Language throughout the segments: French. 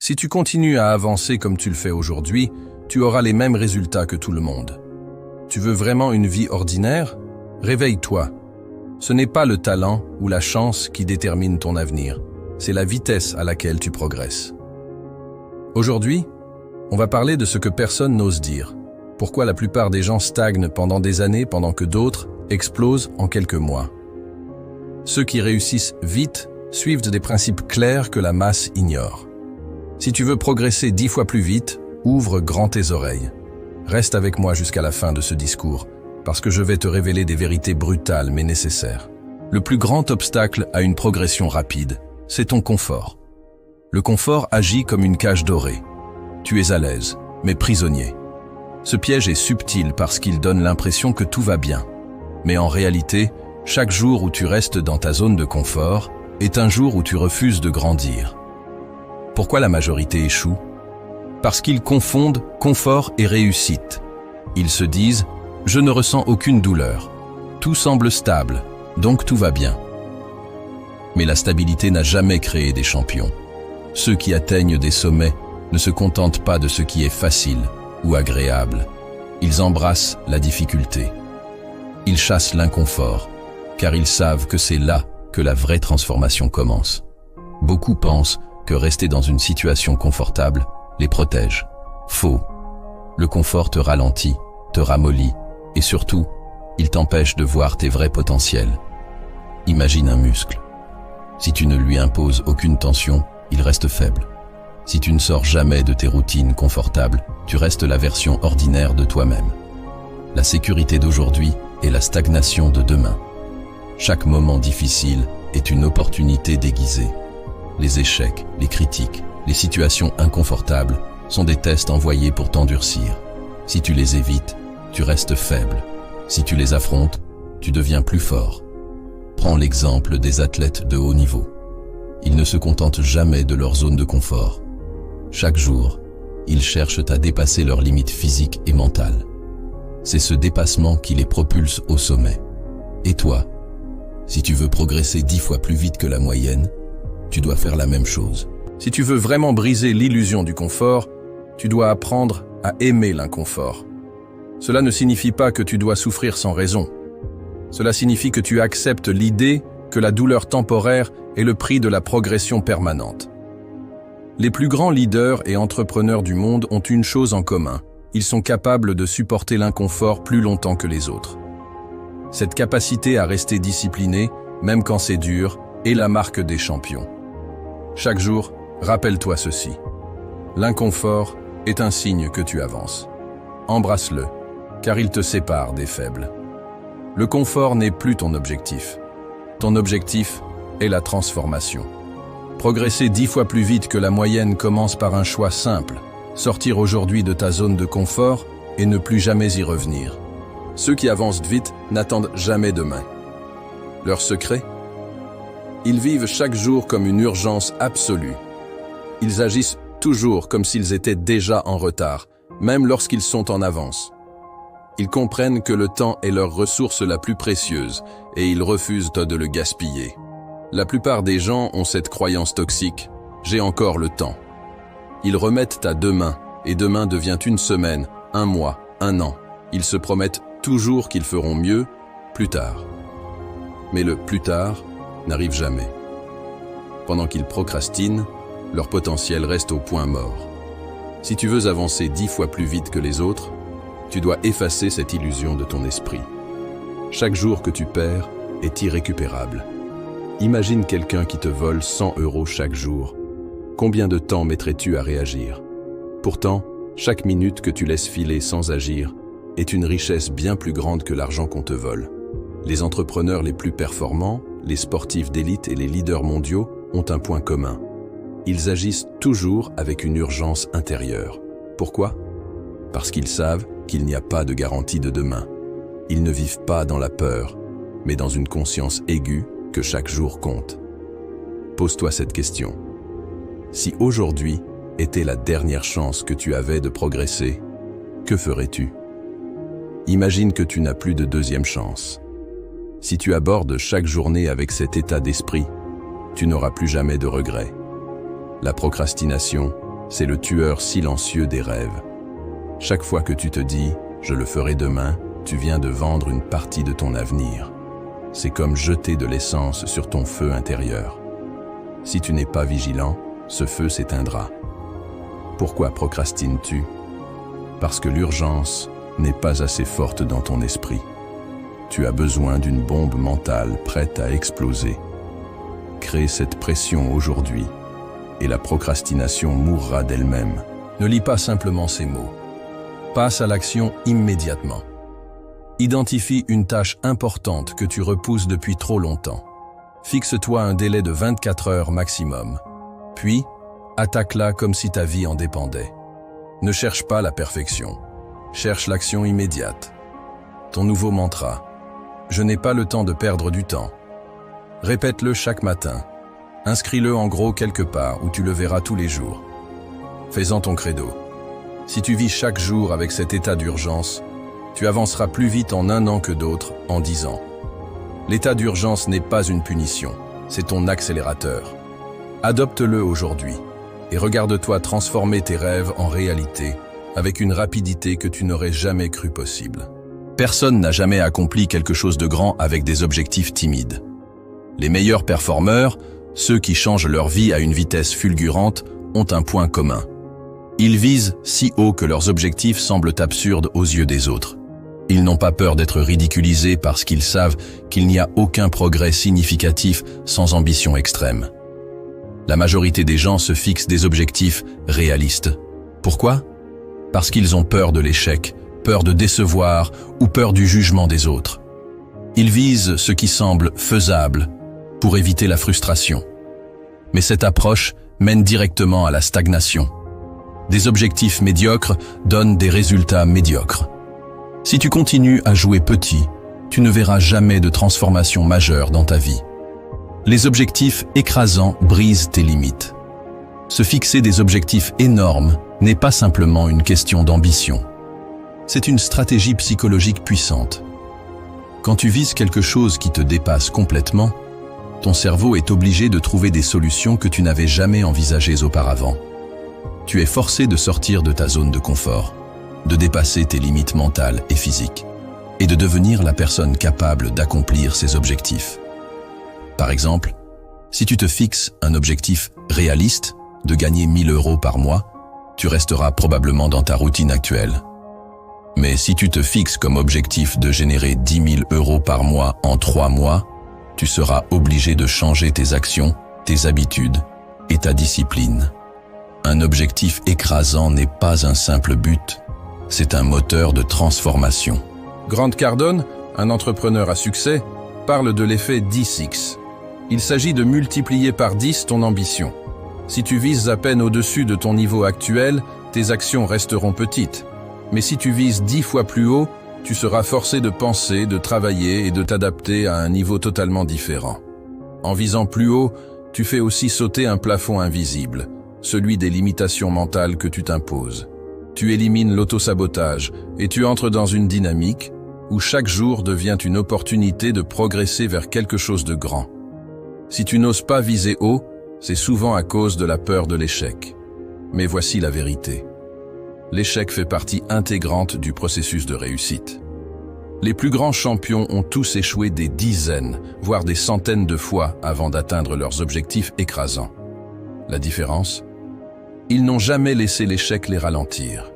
Si tu continues à avancer comme tu le fais aujourd'hui, tu auras les mêmes résultats que tout le monde. Tu veux vraiment une vie ordinaire? Réveille-toi. Ce n'est pas le talent ou la chance qui détermine ton avenir, c'est la vitesse à laquelle tu progresses. Aujourd'hui, on va parler de ce que personne n'ose dire. Pourquoi la plupart des gens stagnent pendant des années pendant que d'autres explosent en quelques mois. Ceux qui réussissent vite suivent des principes clairs que la masse ignore. Si tu veux progresser 10 fois plus vite, ouvre grand tes oreilles. Reste avec moi jusqu'à la fin de ce discours, parce que je vais te révéler des vérités brutales mais nécessaires. Le plus grand obstacle à une progression rapide, c'est ton confort. Le confort agit comme une cage dorée. Tu es à l'aise, mais prisonnier. Ce piège est subtil parce qu'il donne l'impression que tout va bien. Mais en réalité, chaque jour où tu restes dans ta zone de confort est un jour où tu refuses de grandir. Pourquoi la majorité échoue? Parce qu'ils confondent confort et réussite. Ils se disent « je ne ressens aucune douleur, tout semble stable, donc tout va bien ». Mais la stabilité n'a jamais créé des champions. Ceux qui atteignent des sommets ne se contentent pas de ce qui est facile ou agréable. Ils embrassent la difficulté. Ils chassent l'inconfort, car ils savent que c'est là que la vraie transformation commence. Beaucoup pensent que rester dans une situation confortable les protège. Faux. Le confort te ralentit, te ramollit, et surtout, il t'empêche de voir tes vrais potentiels. Imagine un muscle. Si tu ne lui imposes aucune tension, il reste faible. Si tu ne sors jamais de tes routines confortables, tu restes la version ordinaire de toi-même. La sécurité d'aujourd'hui est la stagnation de demain. Chaque moment difficile est une opportunité déguisée. Les échecs, les critiques, les situations inconfortables sont des tests envoyés pour t'endurcir. Si tu les évites, tu restes faible. Si tu les affrontes, tu deviens plus fort. Prends l'exemple des athlètes de haut niveau. Ils ne se contentent jamais de leur zone de confort. Chaque jour, ils cherchent à dépasser leurs limites physiques et mentales. C'est ce dépassement qui les propulse au sommet. Et toi, si tu veux progresser 10 fois plus vite que la moyenne, tu dois faire la même chose. Si tu veux vraiment briser l'illusion du confort, tu dois apprendre à aimer l'inconfort. Cela ne signifie pas que tu dois souffrir sans raison. Cela signifie que tu acceptes l'idée que la douleur temporaire est le prix de la progression permanente. Les plus grands leaders et entrepreneurs du monde ont une chose en commun. Ils sont capables de supporter l'inconfort plus longtemps que les autres. Cette capacité à rester discipliné, même quand c'est dur, est la marque des champions. Chaque jour, rappelle-toi ceci. L'inconfort est un signe que tu avances. Embrasse-le, car il te sépare des faibles. Le confort n'est plus ton objectif. Ton objectif est la transformation. Progresser 10 fois plus vite que la moyenne commence par un choix simple. Sortir aujourd'hui de ta zone de confort et ne plus jamais y revenir. Ceux qui avancent vite n'attendent jamais demain. Leur secret? Ils vivent chaque jour comme une urgence absolue. Ils agissent toujours comme s'ils étaient déjà en retard, même lorsqu'ils sont en avance. Ils comprennent que le temps est leur ressource la plus précieuse et ils refusent de le gaspiller. La plupart des gens ont cette croyance toxique « j'ai encore le temps ». Ils remettent à demain et demain devient une semaine, un mois, un an. Ils se promettent toujours qu'ils feront mieux plus tard. Mais le « plus tard » n'arrive jamais. Pendant qu'ils procrastinent, leur potentiel reste au point mort. Si tu veux avancer 10 fois plus vite que les autres, tu dois effacer cette illusion de ton esprit. Chaque jour que tu perds est irrécupérable. Imagine quelqu'un qui te vole 100 € chaque jour. Combien de temps mettrais-tu à réagir? Pourtant, chaque minute que tu laisses filer sans agir est une richesse bien plus grande que l'argent qu'on te vole. Les entrepreneurs les plus performants, les sportifs d'élite et les leaders mondiaux ont un point commun. Ils agissent toujours avec une urgence intérieure. Pourquoi? Parce qu'ils savent qu'il n'y a pas de garantie de demain. Ils ne vivent pas dans la peur, mais dans une conscience aiguë que chaque jour compte. Pose-toi cette question. Si aujourd'hui était la dernière chance que tu avais de progresser, que ferais-tu? Imagine que tu n'as plus de deuxième chance. Si tu abordes chaque journée avec cet état d'esprit, tu n'auras plus jamais de regrets. La procrastination c'est le tueur silencieux des rêves. Chaque fois que tu te dis « je le ferai demain », tu viens de vendre une partie de ton avenir. C'est comme jeter de l'essence sur ton feu intérieur. Si tu n'es pas vigilant, ce feu s'éteindra. Pourquoi procrastines-tu? Parce que l'urgence n'est pas assez forte dans ton esprit. Tu as besoin d'une bombe mentale prête à exploser. Crée cette pression aujourd'hui et la procrastination mourra d'elle-même. Ne lis pas simplement ces mots. Passe à l'action immédiatement. Identifie une tâche importante que tu repousses depuis trop longtemps. Fixe-toi un délai de 24 heures maximum. Puis, attaque-la comme si ta vie en dépendait. Ne cherche pas la perfection. Cherche l'action immédiate. Ton nouveau mantra. Je n'ai pas le temps de perdre du temps. Répète-le chaque matin. Inscris-le en gros quelque part où tu le verras tous les jours. Fais-en ton credo. Si tu vis chaque jour avec cet état d'urgence, tu avanceras plus vite en 1 an que d'autres en 10 ans. L'état d'urgence n'est pas une punition, c'est ton accélérateur. Adopte-le aujourd'hui et regarde-toi transformer tes rêves en réalité avec une rapidité que tu n'aurais jamais cru possible. Personne n'a jamais accompli quelque chose de grand avec des objectifs timides. Les meilleurs performeurs, ceux qui changent leur vie à une vitesse fulgurante, ont un point commun. Ils visent si haut que leurs objectifs semblent absurdes aux yeux des autres. Ils n'ont pas peur d'être ridiculisés parce qu'ils savent qu'il n'y a aucun progrès significatif sans ambition extrême. La majorité des gens se fixent des objectifs réalistes. Pourquoi? Parce qu'ils ont peur de l'échec, peur de décevoir ou peur du jugement des autres. Ils visent ce qui semble faisable pour éviter la frustration. Mais cette approche mène directement à la stagnation. Des objectifs médiocres donnent des résultats médiocres. Si tu continues à jouer petit, tu ne verras jamais de transformation majeure dans ta vie. Les objectifs écrasants brisent tes limites. Se fixer des objectifs énormes n'est pas simplement une question d'ambition. C'est une stratégie psychologique puissante. Quand tu vises quelque chose qui te dépasse complètement, ton cerveau est obligé de trouver des solutions que tu n'avais jamais envisagées auparavant. Tu es forcé de sortir de ta zone de confort, de dépasser tes limites mentales et physiques, et de devenir la personne capable d'accomplir ses objectifs. Par exemple, si tu te fixes un objectif réaliste de gagner 1 000 € par mois, tu resteras probablement dans ta routine actuelle. Mais si tu te fixes comme objectif de générer 10 000 € par mois en 3 mois, tu seras obligé de changer tes actions, tes habitudes et ta discipline. Un objectif écrasant n'est pas un simple but, c'est un moteur de transformation. Grant Cardone, un entrepreneur à succès, parle de l'effet 10x. Il s'agit de multiplier par 10 ton ambition. Si tu vises à peine au-dessus de ton niveau actuel, tes actions resteront petites. Mais si tu vises 10 fois plus haut, tu seras forcé de penser, de travailler et de t'adapter à un niveau totalement différent. En visant plus haut, tu fais aussi sauter un plafond invisible, celui des limitations mentales que tu t'imposes. Tu élimines l'autosabotage et tu entres dans une dynamique où chaque jour devient une opportunité de progresser vers quelque chose de grand. Si tu n'oses pas viser haut, c'est souvent à cause de la peur de l'échec. Mais voici la vérité. L'échec fait partie intégrante du processus de réussite. Les plus grands champions ont tous échoué des dizaines, voire des centaines de fois avant d'atteindre leurs objectifs écrasants. La différence? Ils n'ont jamais laissé l'échec les ralentir.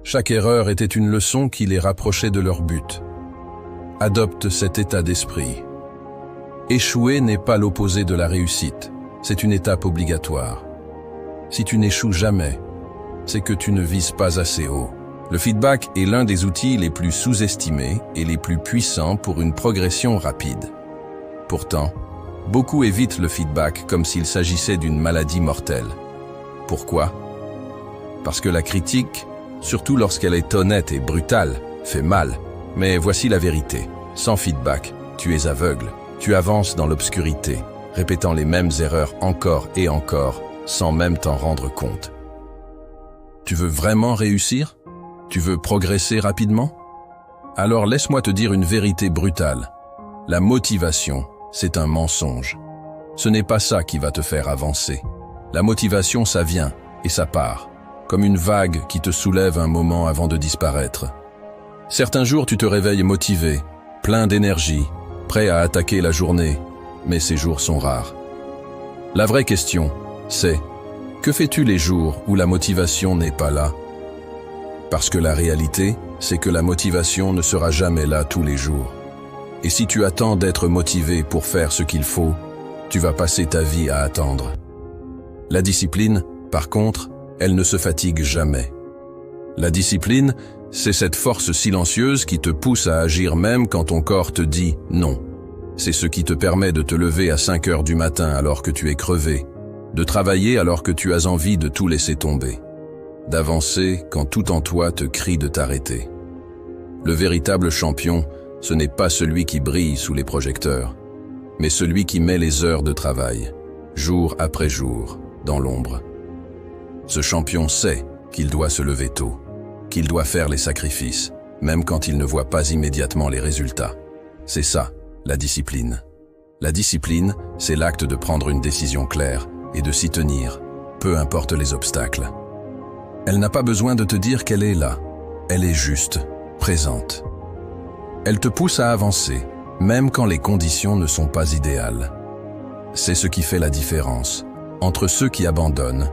Chaque erreur était une leçon qui les rapprochait de leur but. Adopte cet état d'esprit. Échouer n'est pas l'opposé de la réussite, c'est une étape obligatoire. Si tu n'échoues jamais, c'est que tu ne vises pas assez haut. Le feedback est l'un des outils les plus sous-estimés et les plus puissants pour une progression rapide. Pourtant, beaucoup évitent le feedback comme s'il s'agissait d'une maladie mortelle. Pourquoi? Parce que la critique, surtout lorsqu'elle est honnête et brutale, fait mal. Mais voici la vérité. Sans feedback, tu es aveugle. Tu avances dans l'obscurité, répétant les mêmes erreurs encore et encore, sans même t'en rendre compte. Tu veux vraiment réussir? Tu veux progresser rapidement? Alors laisse-moi te dire une vérité brutale. La motivation, c'est un mensonge. Ce n'est pas ça qui va te faire avancer. La motivation, ça vient, et ça part, comme une vague qui te soulève un moment avant de disparaître. Certains jours, tu te réveilles motivé, plein d'énergie, prêt à attaquer la journée, mais ces jours sont rares. La vraie question, c'est « Que fais-tu les jours où la motivation n'est pas là ?» Parce que la réalité, c'est que la motivation ne sera jamais là tous les jours. Et si tu attends d'être motivé pour faire ce qu'il faut, tu vas passer ta vie à attendre. La discipline, par contre, elle ne se fatigue jamais. La discipline, c'est cette force silencieuse qui te pousse à agir même quand ton corps te dit non. C'est ce qui te permet de te lever à 5 heures du matin alors que tu es crevé, de travailler alors que tu as envie de tout laisser tomber, d'avancer quand tout en toi te crie de t'arrêter. Le véritable champion, ce n'est pas celui qui brille sous les projecteurs, mais celui qui met les heures de travail, jour après jour, dans l'ombre. Ce champion sait qu'il doit se lever tôt, qu'il doit faire les sacrifices, même quand il ne voit pas immédiatement les résultats. C'est ça, la discipline. La discipline, c'est l'acte de prendre une décision claire et de s'y tenir, peu importe les obstacles. Elle n'a pas besoin de te dire qu'elle est là. Elle est juste, présente. Elle te pousse à avancer, même quand les conditions ne sont pas idéales. C'est ce qui fait la différence entre ceux qui abandonnent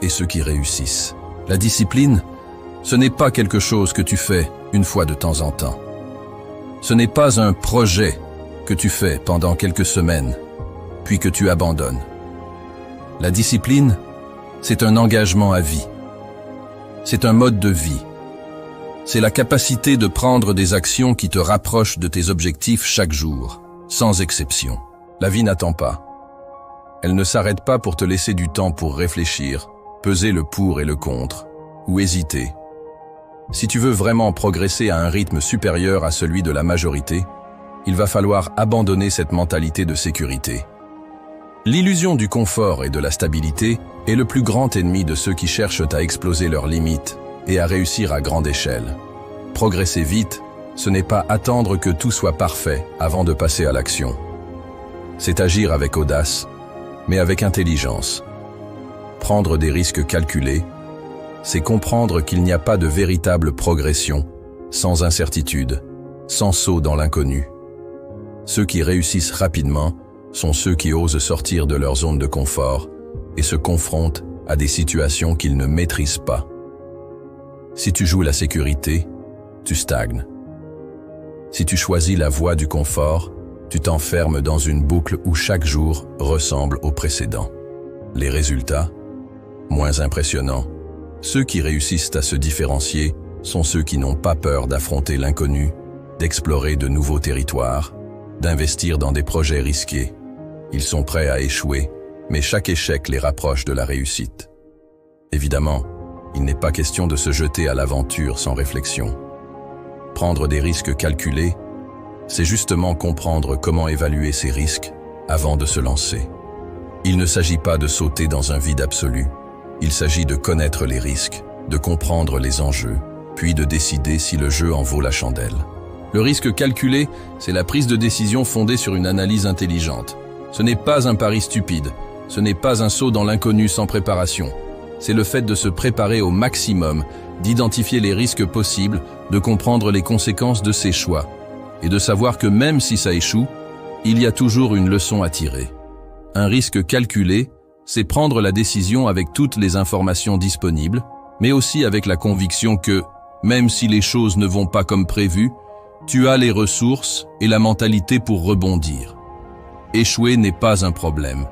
et ceux qui réussissent. La discipline, ce n'est pas quelque chose que tu fais une fois de temps en temps. Ce n'est pas un projet que tu fais pendant quelques semaines, puis que tu abandonnes. La discipline, c'est un engagement à vie. C'est un mode de vie. C'est la capacité de prendre des actions qui te rapprochent de tes objectifs chaque jour, sans exception. La vie n'attend pas. Elle ne s'arrête pas pour te laisser du temps pour réfléchir, peser le pour et le contre, ou hésiter. Si tu veux vraiment progresser à un rythme supérieur à celui de la majorité, il va falloir abandonner cette mentalité de sécurité. L'illusion du confort et de la stabilité est le plus grand ennemi de ceux qui cherchent à exploser leurs limites et à réussir à grande échelle. Progresser vite, ce n'est pas attendre que tout soit parfait avant de passer à l'action. C'est agir avec audace, mais avec intelligence. Prendre des risques calculés, c'est comprendre qu'il n'y a pas de véritable progression sans incertitude, sans saut dans l'inconnu. Ceux qui réussissent rapidement sont ceux qui osent sortir de leur zone de confort et se confrontent à des situations qu'ils ne maîtrisent pas. Si tu joues la sécurité, tu stagnes. Si tu choisis la voie du confort, tu t'enfermes dans une boucle où chaque jour ressemble au précédent. Les résultats, moins impressionnants. Ceux qui réussissent à se différencier sont ceux qui n'ont pas peur d'affronter l'inconnu, d'explorer de nouveaux territoires, d'investir dans des projets risqués. Ils sont prêts à échouer, mais chaque échec les rapproche de la réussite. Évidemment, il n'est pas question de se jeter à l'aventure sans réflexion. Prendre des risques calculés, c'est justement comprendre comment évaluer ces risques avant de se lancer. Il ne s'agit pas de sauter dans un vide absolu. Il s'agit de connaître les risques, de comprendre les enjeux, puis de décider si le jeu en vaut la chandelle. Le risque calculé, c'est la prise de décision fondée sur une analyse intelligente. Ce n'est pas un pari stupide, ce n'est pas un saut dans l'inconnu sans préparation. C'est le fait de se préparer au maximum, d'identifier les risques possibles, de comprendre les conséquences de ses choix, et de savoir que même si ça échoue, il y a toujours une leçon à tirer. Un risque calculé, c'est prendre la décision avec toutes les informations disponibles, mais aussi avec la conviction que, même si les choses ne vont pas comme prévu, tu as les ressources et la mentalité pour rebondir. Échouer n'est pas un problème.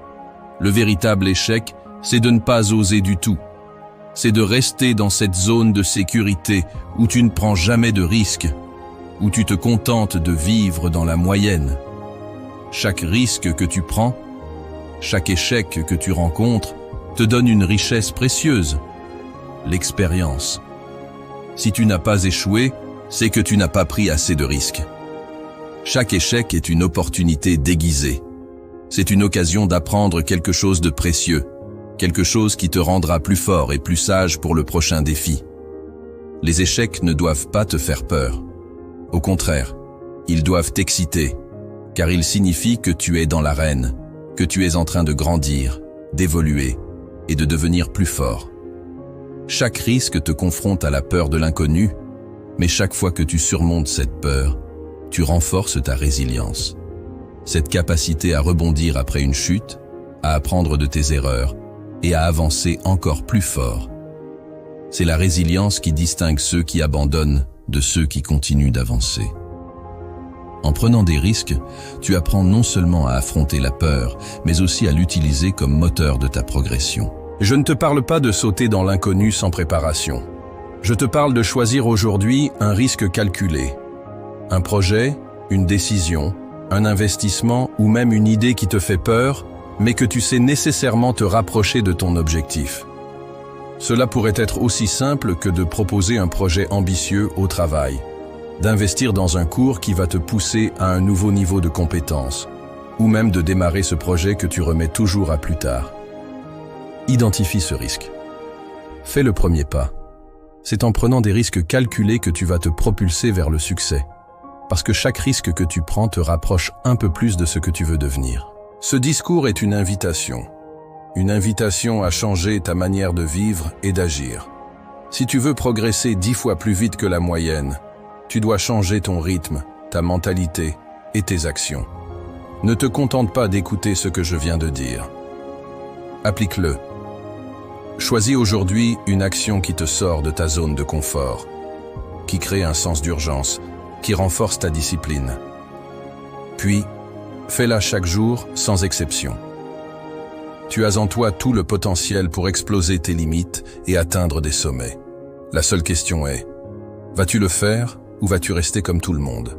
Le véritable échec, c'est de ne pas oser du tout. C'est de rester dans cette zone de sécurité où tu ne prends jamais de risques, où tu te contentes de vivre dans la moyenne. Chaque risque que tu prends, chaque échec que tu rencontres, te donne une richesse précieuse, l'expérience. Si tu n'as pas échoué, c'est que tu n'as pas pris assez de risques. Chaque échec est une opportunité déguisée. C'est une occasion d'apprendre quelque chose de précieux, quelque chose qui te rendra plus fort et plus sage pour le prochain défi. Les échecs ne doivent pas te faire peur. Au contraire, ils doivent t'exciter, car ils signifient que tu es dans l'arène, que tu es en train de grandir, d'évoluer et de devenir plus fort. Chaque risque te confronte à la peur de l'inconnu, mais chaque fois que tu surmontes cette peur, tu renforces ta résilience. Cette capacité à rebondir après une chute, à apprendre de tes erreurs et à avancer encore plus fort. C'est la résilience qui distingue ceux qui abandonnent de ceux qui continuent d'avancer. En prenant des risques, tu apprends non seulement à affronter la peur, mais aussi à l'utiliser comme moteur de ta progression. Je ne te parle pas de sauter dans l'inconnu sans préparation. Je te parle de choisir aujourd'hui un risque calculé. Un projet, une décision, un investissement ou même une idée qui te fait peur, mais que tu sais nécessairement te rapprocher de ton objectif. Cela pourrait être aussi simple que de proposer un projet ambitieux au travail, d'investir dans un cours qui va te pousser à un nouveau niveau de compétence, ou même de démarrer ce projet que tu remets toujours à plus tard. Identifie ce risque. Fais le premier pas. C'est en prenant des risques calculés que tu vas te propulser vers le succès, parce que chaque risque que tu prends te rapproche un peu plus de ce que tu veux devenir. Ce discours est une invitation à changer ta manière de vivre et d'agir. Si tu veux progresser 10 fois plus vite que la moyenne, tu dois changer ton rythme, ta mentalité et tes actions. Ne te contente pas d'écouter ce que je viens de dire. Applique-le. Choisis aujourd'hui une action qui te sort de ta zone de confort, qui crée un sens d'urgence, qui renforce ta discipline. Puis, fais-la chaque jour sans exception. Tu as en toi tout le potentiel pour exploser tes limites et atteindre des sommets. La seule question est, vas-tu le faire ou vas-tu rester comme tout le monde ?